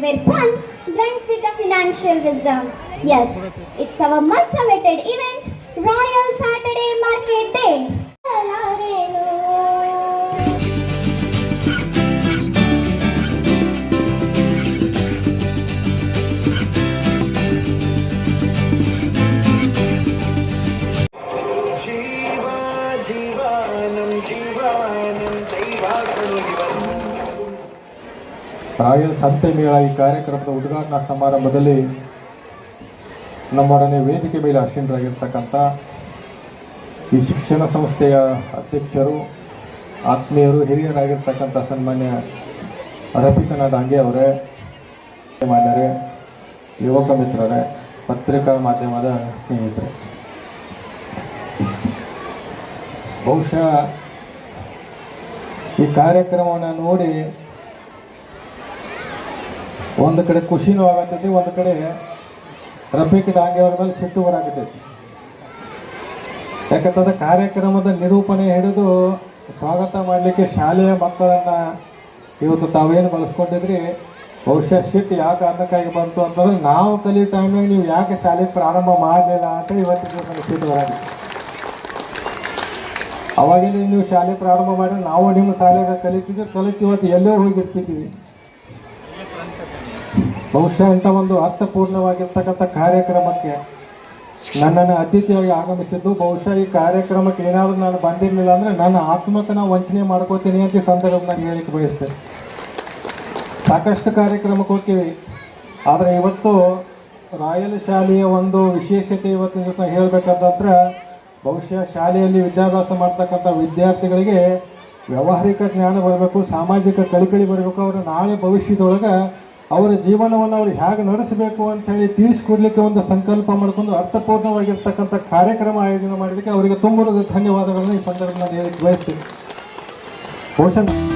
where fun blends with the financial wisdom. Yes, it's our much awaited event, Royal Saturday Market Day. Royal ಸಂತೆ ಮೇಳ ಈ ಕಾರ್ಯಕ್ರಮದ ಉದ್ಘಾಟನಾ ಸಮಾರಂಭದಲ್ಲಿ ನಮ್ಮೊಡನೆ ವೇದಿಕೆ ಮೇಲೆ ಆಸೀನರಾಗಿರ್ತಕ್ಕಂಥ ಈ ಶಿಕ್ಷಣ ಸಂಸ್ಥೆಯ ಅಧ್ಯಕ್ಷರು, ಆತ್ಮೀಯರು, ಹಿರಿಯರಾಗಿರ್ತಕ್ಕಂಥ ಸನ್ಮಾನ್ಯ ರಫೀಕನ ಡಾಂಗೆ ಅವರೇ, ಮಾನ್ಯರೇ, ಯುವಕ ಮಿತ್ರರೇ, ಪತ್ರಿಕಾ ಮಾಧ್ಯಮದ ಸ್ನೇಹಿತರೆ, ಬಹುಶಃ ಈ ಕಾರ್ಯಕ್ರಮವನ್ನು ನೋಡಿ ಒಂದು ಕಡೆ ಖುಷಿನೂ ಆಗತ್ತೈತಿ, ಒಂದು ಕಡೆ ರಫೀಕ್ ಡಾಂಗೆ ಅವ್ರ ಮೇಲೆ ಸಿಟ್ಟು ಬರಾಕತ್ತೈತಿ. ಯಾಕಂತಂದ್ರೆ ಕಾರ್ಯಕ್ರಮದ ನಿರೂಪಣೆ ಹಿಡಿದು ಸ್ವಾಗತ ಮಾಡಲಿಕ್ಕೆ ಶಾಲೆಯ ಮಕ್ಕಳನ್ನು ಇವತ್ತು ತಾವೇನು ಬಳಸ್ಕೊಂಡಿದ್ರಿ, ಬಹುಶಃ ಸಿಟ್ಟು ಯಾವ ಕಾರಣಕ್ಕಾಗಿ ಬಂತು ಅಂತಂದ್ರೆ ನಾವು ಕಲಿಯೋ ಟೈಮ್ನಾಗ ನೀವು ಯಾಕೆ ಶಾಲೆ ಪ್ರಾರಂಭ ಮಾಡಲಿಲ್ಲ ಅಂತ ಇವತ್ತಿನ ದಿವಸ ಸಿಟ್ಟು ಬರಾಕೈತಿ. ಅವಾಗಲೇ ನೀವು ಶಾಲೆ ಪ್ರಾರಂಭ ಮಾಡಿದ್ರೆ ನಾವು ನಿಮ್ಮ ಶಾಲೆಗೆ ಕಲಿತು ಇವತ್ತು ಎಲ್ಲೋ ಹೋಗಿರ್ತಿದ್ದೀವಿ. ಬಹುಶಃ ಇಂಥ ಒಂದು ಅರ್ಥಪೂರ್ಣವಾಗಿರ್ತಕ್ಕಂಥ ಕಾರ್ಯಕ್ರಮಕ್ಕೆ ನನ್ನನ್ನು ಅತಿಥಿಯಾಗಿ ಆಗಮಿಸಿದ್ದು, ಬಹುಶಃ ಈ ಕಾರ್ಯಕ್ರಮಕ್ಕೆ ಏನಾದರೂ ನಾನು ಬಂದಿರಲಿಲ್ಲ ಅಂದರೆ ನನ್ನ ಆತ್ಮಕ್ಕೆ ನಾವು ವಂಚನೆ ಮಾಡ್ಕೋತೀನಿ ಅಂತ ಈ ಸಂದರ್ಭದಲ್ಲಿ ಹೇಳಿಕ್ಕೆ ಬಯಸ್ತೇನೆ. ಸಾಕಷ್ಟು ಕಾರ್ಯಕ್ರಮಕ್ಕೆ ಹೋಗ್ತೀವಿ, ಆದರೆ ಇವತ್ತು ರಾಯಲ್ ಶಾಲೆಯ ಒಂದು ವಿಶೇಷತೆ ಇವತ್ತಿನ ದಿವಸ ಹೇಳಬೇಕಂತಂದ್ರೆ ಬಹುಶಃ ಶಾಲೆಯಲ್ಲಿ ವಿದ್ಯಾಭ್ಯಾಸ ಮಾಡ್ತಕ್ಕಂಥ ವಿದ್ಯಾರ್ಥಿಗಳಿಗೆ ವ್ಯಾವಹಾರಿಕ ಜ್ಞಾನ ಬರಬೇಕು, ಸಾಮಾಜಿಕ ಕಳಿಕಳಿ ಬರಬೇಕು. ಅವರು ನಾಳೆ ಭವಿಷ್ಯದೊಳಗೆ ಅವರ ಜೀವನವನ್ನು ಅವ್ರು ಹೇಗೆ ನಡೆಸಬೇಕು ಅಂಥೇಳಿ ತಿಳಿಸ್ಕೊಡ್ಲಿಕ್ಕೆ ಒಂದು ಸಂಕಲ್ಪ ಮಾಡಿಕೊಂಡು ಅರ್ಥಪೂರ್ಣವಾಗಿರ್ತಕ್ಕಂಥ ಕಾರ್ಯಕ್ರಮ ಆಯೋಜನೆ ಮಾಡಲಿಕ್ಕೆ ಅವರಿಗೆ ತುಂಬ ಧನ್ಯವಾದಗಳನ್ನು ಈ ಸಂದರ್ಭದಲ್ಲಿ ಹೇಳಕ್ಕೆ ಬಯಸ್ತೀನಿ. ಬಹುಶಃ